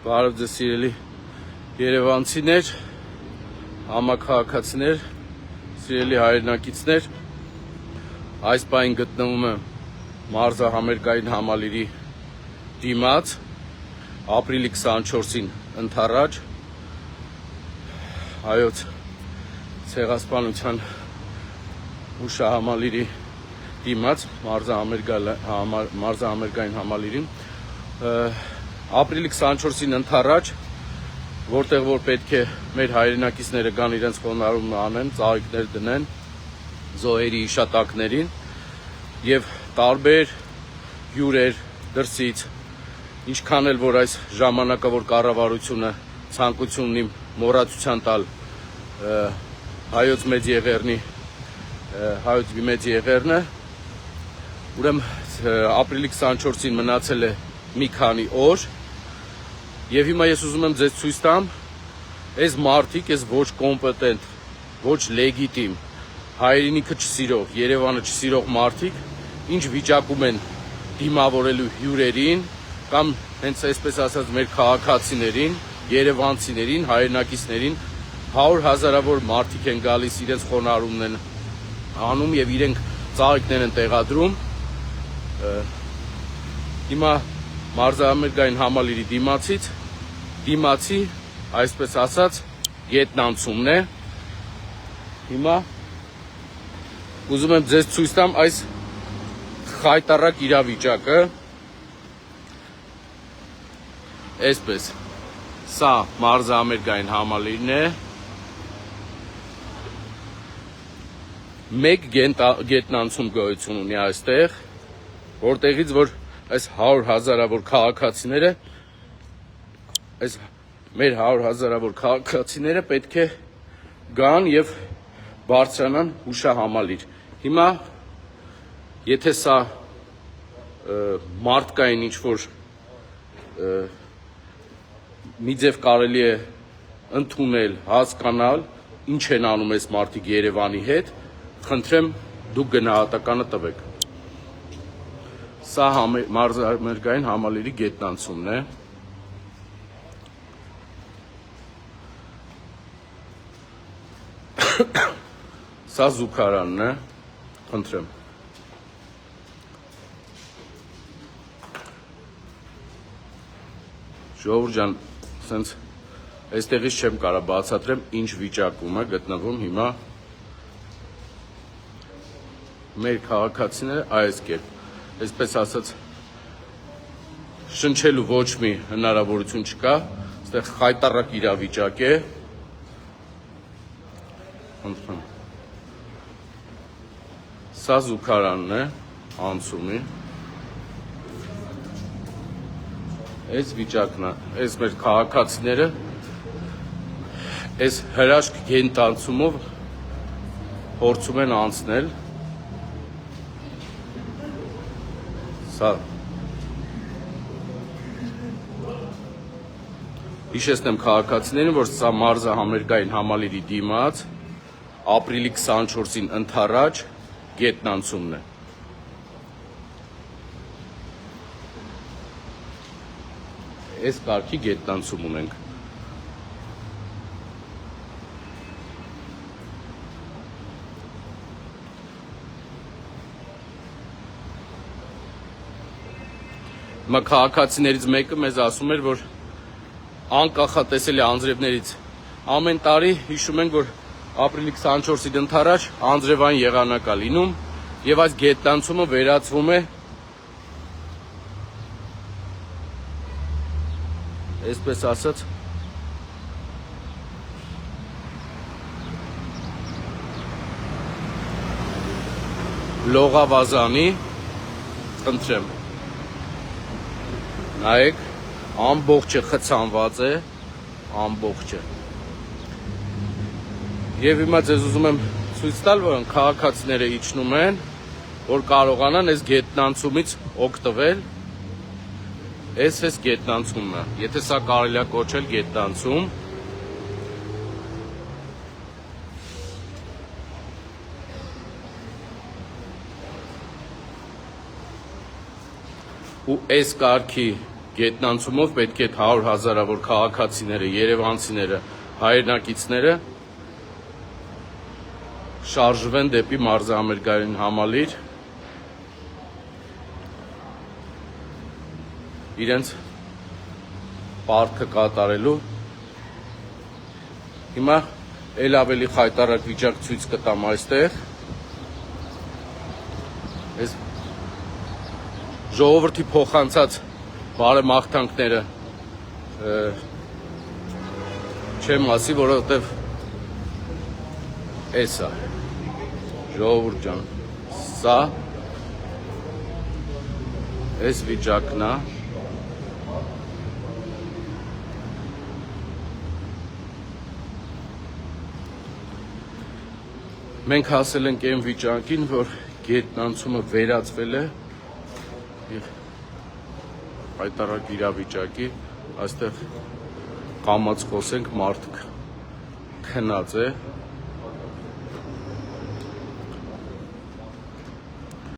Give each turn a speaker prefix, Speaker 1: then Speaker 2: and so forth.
Speaker 1: Բարև ձեզ սիրելի երևանցիներ, համաքաղաքացիներ, սիրելի հայրենակիցներ, այս պահին գտնվում եմ մարզահամերգային համալիրի դիմաց, ապրիլի 24-ին ընդառաջ, հայոց ցեղասպանության հուշահամալիրի դիմաց, մարզահամերգային համալիրին, ապրիլի 24-ին ընդառաջ, որտեղ որ պետք է մեր հայրենակիցները գան իրենց խոնարհումը անեն, ծաղիկներ դնեն զոհերի հիշատակներին եւ տարբեր հյուրեր դրսից, ինչքան էլ որ այս ժամանակավոր կառավարությունը ցանկություն ունի մոռացության տալ հայոց մեծ եղերնը, ուրեմն ապրիլի 24-ին մնացել է մի քանի օր եւ հիմա ես ուզում եմ ձեզ ցույց տամ այս մարդիկ, այս ոչ կոմպետենտ, ոչ լեգիտիմ, հայրենիքը չսիրող, Երևանը չսիրող մարդիկ ինչ վիճակում են դիմավորելու հյուրերին կամ հենց այսպես ասած մեր քաղաքացիներին, երևանցիներին, հայրենակիցներին, 100 հազարավոր մարդիկ են գալիս, իրենց խոնարհումն են անում եւ իրենք ծաղիկներ են տեղադրում։ Հիմա մարզահամերգային համալիրի դիմացի, այսպես ասած, գետնանցումն է։ Հիմա ուզում եմ ձեզ ցույց տամ այս խայտառակ իրավիճակը։ Այսպես, սա մարզահամերգային համալիրն է։ Մեկ գետնանցում գոյություն ունի այստեղ, որտեղից որ այս 100 հազարավոր քաղաքացիները, այս մեր 100 հազարավոր քաղաքացիները պետք է գան եւ բարձրանան հուշահամալիր։ Հիմա եթե սա մարդկային ինչ-որ մի ձև կարելի է ընդունել, հասկանալ, ինչ են անում այս մարդիկ Երևանի հետ, խնդրեմ դուք գնահատականը տվեք։ Սա մարզահամերգային համալիրի գետնանցումն է։ Սա զուգարանն է, խնդրեմ։ Ժողովուրդ ջան, սենց այստեղից չեմ կարող բացատրեմ ինչ վիճակում է գտնվում հիմա մեր քաղաքացիները այս կերպ, այսպես ասած, շնչելու ոչ մի հնարավորություն չկա, այստեղ խայտառակ իրավիճակ է։ Սա զուգարանն է անցումի։ Այս վիճակն է, այս մեր քաղաքացիները այս հրաշք գետնանցումով փորձում են անցնել։ Հիշեցնեմ քաղաքացիներին, որ սա մարզահամերգային համալիրի դիմաց ապրիլի 24-ին ընդառաջ գետնանցումն է։ Այս կարգի գետնանցում ունենք։ Հիմա քաղաքացիներից մեկը մեզ ասում էր, որ անկախատեսելի անձրևներից ամեն տարի հիշում ենք, որ ապրիլի 24-ին ընդառաջ անձրևային եղանակ է լինում եւ այս գետնանցումը վերածվում է այսպես ասած լողավազանի, խնդրեմ, նայեք, ամբողջը խցանված է, ամբողջը։ Եվ հիմա ձեզ ուզում եմ ցույց տալ, որ քաղաքացիները իջնում են, որ կարողանան այս գետնանցումից օգտվել։ Այս գետնանցումն է, եթե սա կարելի է կոչել գետնանցում, ու այս կարգի գետնանցումով պետք է 100 հազարավոր քաղաքացիները, երևանցիները, հայրենակիցները շարժվեն դեպի մարզամերգային համալիր իրենց պարտքը կատարելու։ Հիմա էլ ավելի խայտարակ վիճակ ցույց կտամ այստեղ։ Այս ժողովրդի փոխանցած բարեմաղթանքները չեմ ասի, որովհետև էսա ժողովուրդ ջան, սա այս վիճակն է։ Մենք հասել ենք այն վիճակին, որ գետնանցումը վերածվել է եւ հայտարարակ իրավիճակի, այստեղ կամած խոսենք, մարդ քնած է,